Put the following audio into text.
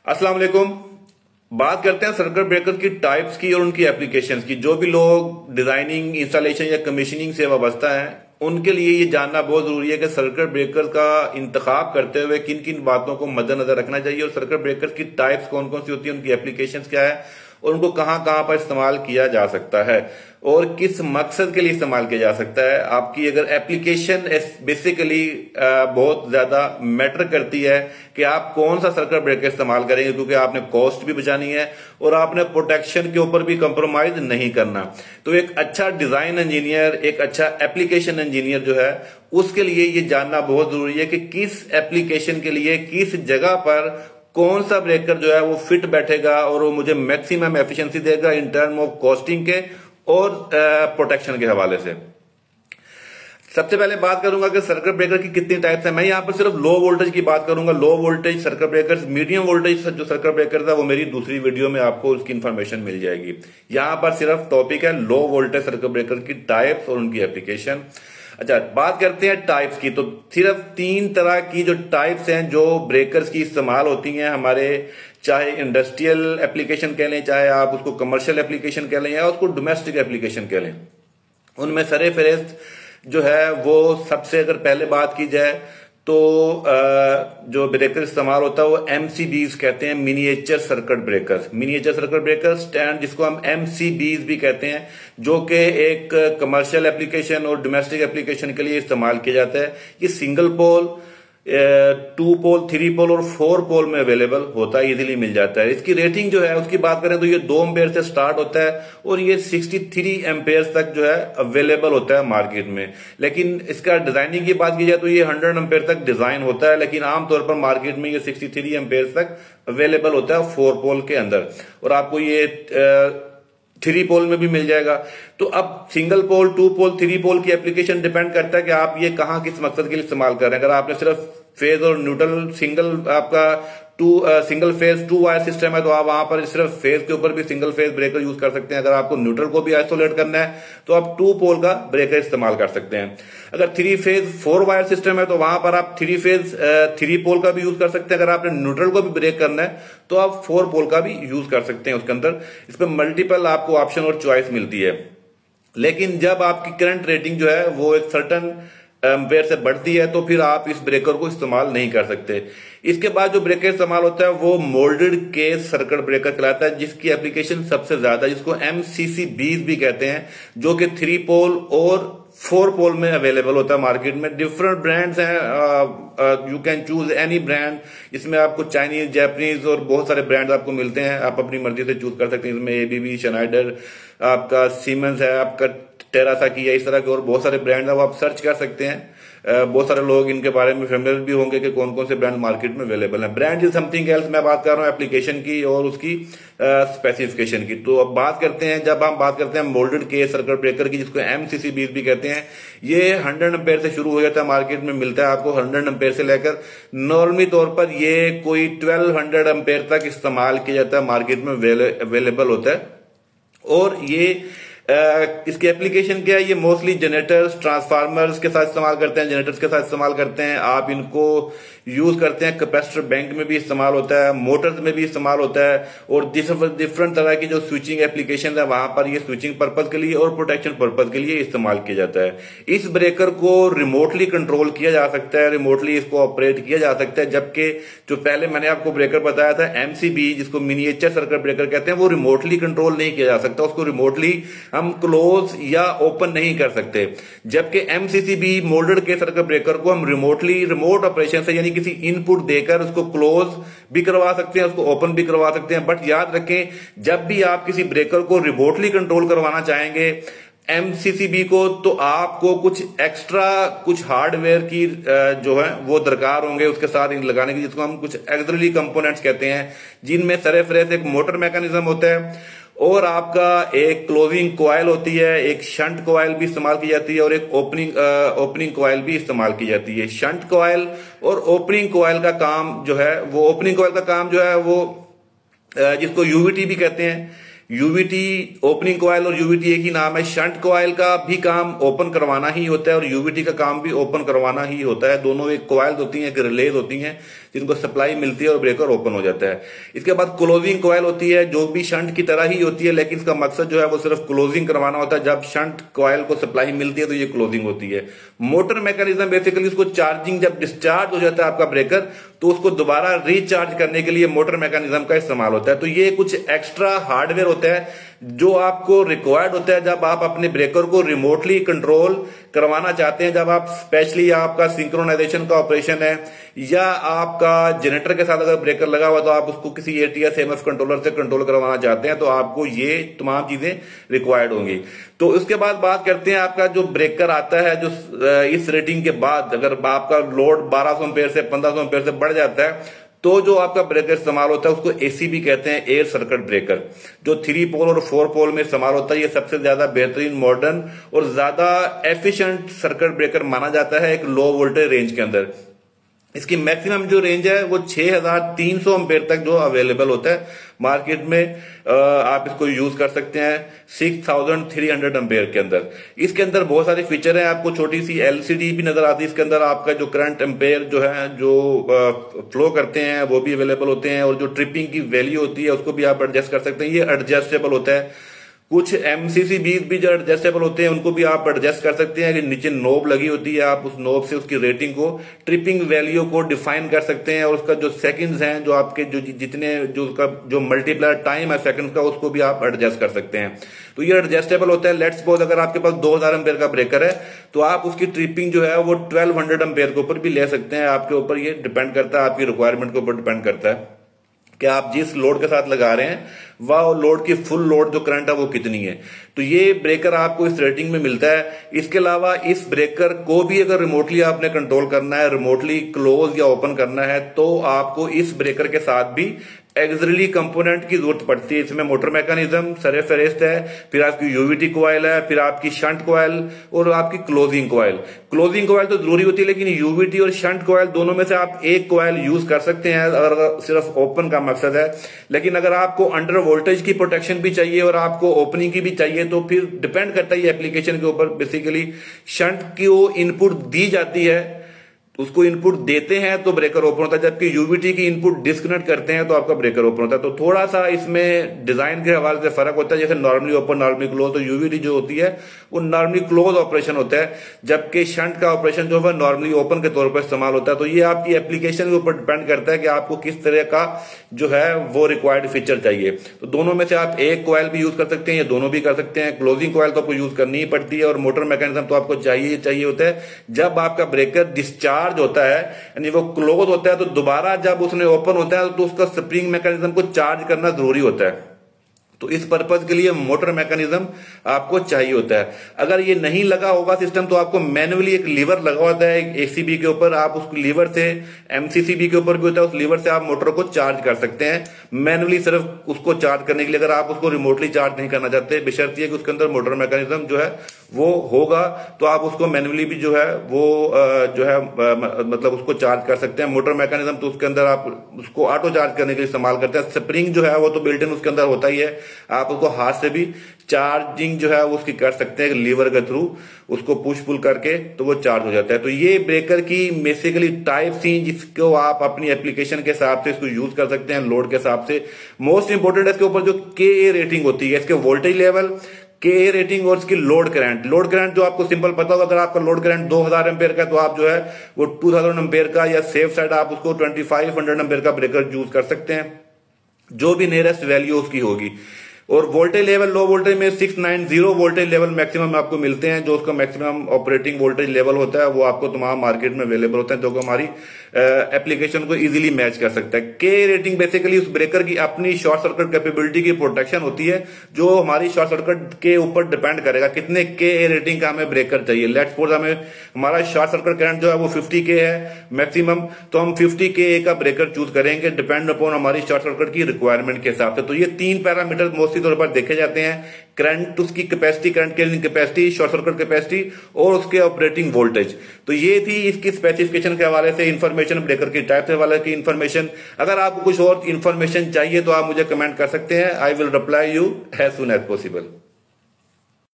अस्सलाम वालेकुम। बात करते हैं सर्किट ब्रेकर की टाइप्स की और उनकी एप्लीकेशंस की। जो भी लोग डिजाइनिंग, इंस्टॉलेशन या कमीशनिंग से वाबस्ता है उनके लिए ये जानना बहुत जरूरी है कि सर्किट ब्रेकर का इंतखाब करते हुए किन किन बातों को मद्देनजर रखना चाहिए और सर्किट ब्रेकर की टाइप्स कौन कौन सी होती है, उनकी एप्लीकेशंस क्या है और उनको कहां कहां पर इस्तेमाल किया जा सकता है और किस मकसद के लिए इस्तेमाल किया जा सकता है। आपकी अगर एप्लीकेशन बेसिकली बहुत ज्यादा मैटर करती है कि आप कौन सा सर्किट ब्रेकर इस्तेमाल करेंगे, क्योंकि आपने कॉस्ट भी बचानी है और आपने प्रोटेक्शन के ऊपर भी कंप्रोमाइज नहीं करना। तो एक अच्छा डिजाइन इंजीनियर, एक अच्छा एप्लीकेशन इंजीनियर जो है उसके लिए ये जानना बहुत जरूरी है कि किस एप्लीकेशन के लिए किस जगह पर कौन सा ब्रेकर जो है वो फिट बैठेगा और वो मुझे मैक्सिमम एफिशिएंसी देगा इन टर्म ऑफ कॉस्टिंग के और प्रोटेक्शन के हवाले से। सबसे पहले बात करूंगा कि सर्किट ब्रेकर की कितनी टाइप्स है। मैं यहां पर सिर्फ लो वोल्टेज की बात करूंगा, low voltage circuit breaker. Medium voltage जो सर्किट ब्रेकर था वो मेरी दूसरी वीडियो में आपको उसकी इंफॉर्मेशन मिल जाएगी। यहां पर सिर्फ टॉपिक है लो वोल्टेज सर्किट ब्रेकर की टाइप्स और उनकी एप्लीकेशन। अच्छा, बात करते हैं टाइप्स की। तो सिर्फ 3 तरह की जो टाइप्स हैं जो ब्रेकर्स की इस्तेमाल होती हैं हमारे, चाहे इंडस्ट्रियल एप्लीकेशन कह लें, चाहे आप उसको कमर्शियल एप्लीकेशन कह लें या उसको डोमेस्टिक एप्लीकेशन कह लें। उनमें सरे फहरिस्त जो है वो सबसे अगर पहले बात की जाए तो जो ब्रेकर इस्तेमाल होता है वो एमसीबीज कहते हैं, miniature circuit breaker. Miniature circuit breaker stand जिसको हम एमसीबीज भी कहते हैं, जो कि एक कमर्शियल एप्लीकेशन और डोमेस्टिक एप्लीकेशन के लिए इस्तेमाल किया जाता है। ये सिंगल पोल, 2 पोल, 3 पोल और 4 पोल में अवेलेबल होता है, इजीली मिल जाता है। इसकी रेटिंग जो है उसकी बात करें तो ये 2 एम्पेयर से स्टार्ट होता है और ये 63 एम्पेयर तक जो है अवेलेबल होता है मार्केट में। लेकिन इसका डिजाइनिंग की बात की जाए तो ये 100 एम्पेयर तक डिजाइन होता है, लेकिन आमतौर पर मार्केट में ये 63 एम्पेयर तक अवेलेबल होता है 4 पोल के अंदर, और आपको ये 3 पोल में भी मिल जाएगा। तो अब सिंगल पोल, 2 पोल, 3 पोल की एप्लीकेशन डिपेंड करता है कि आप ये कहां किस मकसद के लिए इस्तेमाल कर रहे हैं। अगर आपने सिर्फ फेज और neutral single phase 2 wire system है तो आप वहां पर सिर्फ फेज के ऊपर भी सिंगल फेज ब्रेकर यूज कर सकते हैं। अगर आपको न्यूट्रल को भी आइसोलेट करना है तो आप 2 पोल का ब्रेकर इस्तेमाल कर सकते हैं। अगर 3 फेज 4 वायर सिस्टम है तो वहां पर आप 3 फेज 3 पोल का भी यूज कर सकते हैं। अगर आपने न्यूट्रल को भी ब्रेक करना है तो आप 4 पोल का भी यूज कर सकते हैं उसके अंदर। इसमें मल्टीपल आपको ऑप्शन और चॉइस मिलती है। लेकिन जब आपकी करंट रेटिंग जो है वो एक सर्टन एम्पेयर से बढ़ती है तो फिर आप इस ब्रेकर को इस्तेमाल नहीं कर सकते। इसके बाद जो ब्रेकर इस्तेमाल होता है वो मोल्डेड केस सर्किट ब्रेकर कहलाता है, जिसकी एप्लीकेशन सबसे ज्यादा, जिसको एमसीसीबीज भी कहते हैं, जो कि 3 पोल और 4 पोल में अवेलेबल होता है मार्केट में। डिफरेंट ब्रांड्स हैं, you can choose any brand. इसमें आपको चाइनीज, जापानीज और बहुत सारे ब्रांड आपको मिलते हैं, आप अपनी मर्जी से चूज कर सकते हैं। इसमें एबीबी, शनाइडर, आपका सीमेंस है, आपका टेरासाकी है, इस तरह के और बहुत सारे ब्रांड है, वो आप सर्च कर सकते हैं। बहुत सारे लोग इनके बारे में फेमिलियर भी होंगे कि कौन कौन से ब्रांड मार्केट में अवेलेबल है। ब्रांड इज समथिंग एल्स, मैं बात कर रहा हूँ एप्लीकेशन की और उसकी स्पेसिफिकेशन की। तो अब बात करते हैं, जब हम बात करते हैं मोल्डेड केस सर्किट ब्रेकर की, जिसको एमसीसीबीज भी कहते हैं, ये 100 एम्पेयर से शुरू हो जाता है, मार्केट में मिलता है आपको 100 एम्पेयर से लेकर नॉर्मली तौर पर ये कोई 1200 एम्पेयर तक इस्तेमाल किया जाता है, मार्केट में अवेलेबल होता है। और ये इसकी एप्लीकेशन क्या है, ये मोस्टली जनरेटर्स, ट्रांसफार्मर्स के साथ इस्तेमाल करते हैं, जनरेटर्स के साथ इस्तेमाल करते हैं। आप इनको यूज करते हैं, कैपेसिटर बैंक में भी इस्तेमाल होता है, मोटर्स में भी इस्तेमाल होता है, और डिफरेंट तरह की जो स्विचिंग एप्लीकेशन है वहां पर ये स्विचिंग पर्पज के लिए और प्रोटेक्शन पर्पज के लिए इस्तेमाल किया जाता है। इस ब्रेकर को रिमोटली कंट्रोल किया जा सकता है, रिमोटली इसको ऑपरेट किया जा सकता है, जबकि जो पहले मैंने आपको ब्रेकर बताया था एमसीबी, जिसको मिनिएचर सर्किट ब्रेकर कहते हैं, वो रिमोटली कंट्रोल नहीं किया जा सकता। उसको रिमोटली हम क्लोज या ओपन नहीं कर सकते, जबकि एमसीसीबी मोल्डेड के सर्किट ब्रेकर को हम रिमोट ऑपरेशन से, यानी किसी इनपुट देकर उसको क्लोज भी करवा सकते हैं, उसको ओपन भी करवा सकते हैं। बट याद रखें, जब भी आप किसी ब्रेकर को रिमोटली कंट्रोल करवाना चाहेंगे एमसीसीबी को, तो आपको कुछ एक्स्ट्रा, कुछ हार्डवेयर की जो है वो दरकार होंगे उसके साथ लगाने की, जिसको हम कुछ एक्सिलरी कंपोनेंट्स कहते हैं, जिनमें सरेफरेस एक मोटर मैकेनिज्म होता है और आपका एक क्लोजिंग कॉइल होती है, एक शंट कॉइल भी इस्तेमाल की जाती है और एक ओपनिंग कॉइल भी इस्तेमाल की जाती है। शंट कॉइल और ओपनिंग कॉइल का काम जो है वो, ओपनिंग कॉइल का काम जो है वो जिसको यूवीटी भी कहते हैं, यूवीटी, ओपनिंग कॉइल और यूवीटी एक ही नाम है। शंट कॉइल का भी काम ओपन करवाना ही होता है और यूवीटी का काम भी ओपन करवाना ही होता है। दोनों एक कॉइल्स होती हैं, एक रिलेज होती हैं, जिनको सप्लाई मिलती है और ब्रेकर ओपन हो जाता है। इसके बाद क्लोजिंग कॉइल होती है, जो भी शंट की तरह ही होती है, लेकिन इसका मकसद जो है वो सिर्फ क्लोजिंग करवाना होता है। जब शंट कॉइल को सप्लाई मिलती है तो ये क्लोजिंग होती है। मोटर मैकेनिज्म बेसिकली उसको चार्जिंग, जब डिस्चार्ज हो जाता है आपका ब्रेकर तो उसको दोबारा रिचार्ज करने के लिए मोटर मैकेनिज्म का इस्तेमाल होता है। तो ये कुछ एक्स्ट्रा हार्डवेयर होता है जो आपको रिक्वायर्ड होता है जब आप अपने ब्रेकर को रिमोटली कंट्रोल करवाना चाहते हैं। जब आप स्पेशली आपका सिंक्रोनाइजेशन का ऑपरेशन है या आपका जनरेटर के साथ अगर ब्रेकर लगा हुआ तो आप उसको किसी एटीएस एमएफ कंट्रोलर से कंट्रोल करवाना चाहते हैं तो आपको ये तमाम चीजें रिक्वायर्ड होंगी। तो उसके बाद बात करते हैं आपका जो ब्रेकर आता है, जो इस रेटिंग के बाद अगर आपका लोड 1200 एम्पेयर से 1500 एम्पेयर से बढ़ जाता है तो जो आपका ब्रेकर इस्तेमाल होता है उसको एसीबी कहते हैं, एयर सर्किट ब्रेकर, जो 3 पोल और 4 पोल में इस्तेमाल होता है। ये सबसे ज्यादा बेहतरीन, मॉडर्न और ज्यादा एफिशिएंट सर्किट ब्रेकर माना जाता है एक लो वोल्टेज रेंज के अंदर। इसकी मैक्सिमम जो रेंज है वो 6300 एम्पेयर तक जो अवेलेबल होता है मार्केट में। आप इसको यूज कर सकते हैं 6300 एम्पेयर के अंदर। इसके अंदर बहुत सारे फीचर हैं, आपको छोटी सी एलसीडी भी नजर आती है। इसके अंदर आपका जो करंट एम्पेयर जो है जो फ्लो करते हैं वो भी अवेलेबल होते हैं, और जो ट्रिपिंग की वैल्यू होती है उसको भी आप एडजस्ट कर सकते हैं। ये एडजस्टेबल होता है। कुछ एमसीसी भी जो एडजस्टेबल होते हैं उनको भी आप एडजस्ट कर सकते हैं कि नीचे नोब लगी होती है, आप उस नोब से उसकी रेटिंग को, ट्रिपिंग वैल्यू को डिफाइन कर सकते हैं, और उसका जो सेकंड्स हैं, जो आपके जो जितने जो उसका जो मल्टीप्लायर टाइम है सेकंड का, उसको भी आप एडजस्ट कर सकते हैं। तो ये एडजस्टेबल होता है। लेट्स सपोज अगर आपके पास 2000 एम्पेयर का ब्रेकर है तो आप उसकी ट्रिपिंग जो है वो 1200 एम्पेयर के ऊपर भी ले सकते हैं। आपके ऊपर ये डिपेंड करता है, आपकी रिक्वायरमेंट के ऊपर डिपेंड करता है कि आप जिस लोड के साथ लगा रहे हैं वह लोड की फुल लोड जो करंट है वो कितनी है। तो ये ब्रेकर आपको इस रेटिंग में मिलता है। इसके अलावा इस ब्रेकर को भी अगर रिमोटली आपने कंट्रोल करना है, रिमोटली क्लोज या ओपन करना है, तो आपको इस ब्रेकर के साथ भी एक्सिलरी कंपोनेंट की जरूरत पड़ती है। इसमें मोटर मैकेनिज्म, सरे फेरेस्ट है, फिर आपकी यूवीटी कॉइल है, फिर आपकी शंट कॉइल और आपकी क्लोजिंग कॉइल। क्लोजिंग कॉइल तो जरूरी होती है, लेकिन यूवीटी और शंट कॉइल दोनों में से आप एक कॉइल यूज कर सकते हैं अगर सिर्फ ओपन का मकसद है। लेकिन अगर आपको अंडर वोल्टेज की प्रोटेक्शन भी चाहिए और आपको ओपनिंग की भी चाहिए तो फिर डिपेंड करता है एप्लीकेशन के ऊपर। बेसिकली शंट की वो इनपुट दी जाती है, उसको इनपुट देते हैं तो ब्रेकर ओपन होता है, जबकि यूवीटी की इनपुट डिस्कनेक्ट करते हैं तो आपका ब्रेकर ओपन होता है। तो थोड़ा सा इसमें डिजाइन के हवाले से फर्क होता है। जैसे नॉर्मली ओपन नॉर्मली क्लोज, तो यूवीटी जो होती है वो नॉर्मली क्लोज ऑपरेशन होता है, जबकि शंट का ऑपरेशन जो है नॉर्मली ओपन के तौर पर इस्तेमाल होता है। तो ये आपकी एप्लीकेशन के ऊपर डिपेंड करता है कि आपको किस तरह का जो है वो रिक्वायर्ड फीचर चाहिए। तो दोनों में से आप एक कॉइल भी यूज कर सकते हैं या दोनों भी कर सकते हैं। क्लोजिंग कॉइल तो आपको यूज करनी ही पड़ती है, और मोटर मैकेनिज्म तो आपको चाहिए होता है। जब आपका ब्रेकर डिस्चार्ज होता है यानी वो क्लोज होता है तो दोबारा जब उसने ओपन होता है तो उसका स्प्रिंग मैकेनिज्म को चार्ज करना जरूरी होता है। तो इस पर्पज के लिए मोटर मैकेनिज्म आपको चाहिए होता है। अगर ये नहीं लगा होगा सिस्टम तो आपको मैन्युअली एक लीवर लगा होता है एक एसीबी के ऊपर, आप उस लीवर से, एमसीसीबी के ऊपर भी होता है, उस लीवर से आप मोटर को चार्ज कर सकते हैं मैन्युअली। सिर्फ उसको चार्ज करने के लिए, अगर आप उसको रिमोटली चार्ज नहीं करना चाहते, बशर्ते कि उसके अंदर मोटर मैकेनिज्म जो है वो होगा, तो आप उसको मैन्युअली भी जो है वो जो है मतलब उसको चार्ज कर सकते हैं। मोटर मैकेनिज्म तो उसके अंदर आप उसको ऑटो चार्ज करने के लिए इस्तेमाल करते हैं। स्प्रिंग जो है वो तो बिल्ट इन उसके अंदर होता ही है, आप उसको हाथ से भी चार्जिंग जो है वो उसकी कर सकते हैं लीवर के थ्रू, उसको पुश पुल करके तो वो चार्ज हो जाता है। तो ये ब्रेकर की बेसिकली टाइप सी, जिसको आप अपनी एप्लीकेशन के हिसाब से इसको यूज कर सकते हैं लोड के हिसाब से। मोस्ट इंपोर्टेंट है इसके ऊपर जो के रेटिंग होती है, इसके वोल्टेज लेवल, के रेटिंग और इसकी लोड करंट। लोड करंट जो आपको सिंपल पता होगा, अगर आपका लोड करंट 2000 एम्पेयर का तो आप जो है वो 2000 एम्पेयर का, या सेफ साइड आप उसको 2500 एम्पेयर का ब्रेकर यूज कर सकते हैं, जो भी नियरेस्ट वैल्यू उसकी होगी। और वोल्टेज लेवल, लो वोल्टेज में 690 वोल्टेज लेवल मैक्सिमम आपको मिलते हैं, जो उसका मैक्सिमम ऑपरेटिंग वोल्टेज लेवल होता है वो आपको तमाम मार्केट में अवेलेबल होता है, जो कि हमारी एप्लीकेशन को इजीली मैच कर सकता है। के रेटिंग बेसिकली उस ब्रेकर की अपनी शॉर्ट सर्किट कैपेबिलिटी की प्रोटेक्शन होती है, जो हमारी शॉर्ट सर्किट के ऊपर डिपेंड करेगा कितने के रेटिंग का हमें ब्रेकर चाहिए। लेट्स सपोज हमें हमारा शॉर्ट सर्किट करंट जो है वो 50 के है मैक्सिमम, तो हम 50 के का ब्रेकर चूज करेंगे डिपेंड अपॉन हमारी शॉर्ट सर्किट की रिक्वायरमेंट के हिसाब से। तो ये 3 पैरामीटर मोस्टली तौर पर देखे जाते हैं, करंट, उसकी capacity, current carrying capacity, short circuit capacity और उसके ऑपरेटिंग वोल्टेज। तो ये थी इसकी स्पेसिफिकेशन के हवाले से इंफॉर्मेशन, ब्रेकर की टाइप के हवाले की इंफॉर्मेशन। अगर आपको कुछ और इंफॉर्मेशन चाहिए तो आप मुझे कमेंट कर सकते हैं, I will reply you as soon as possible.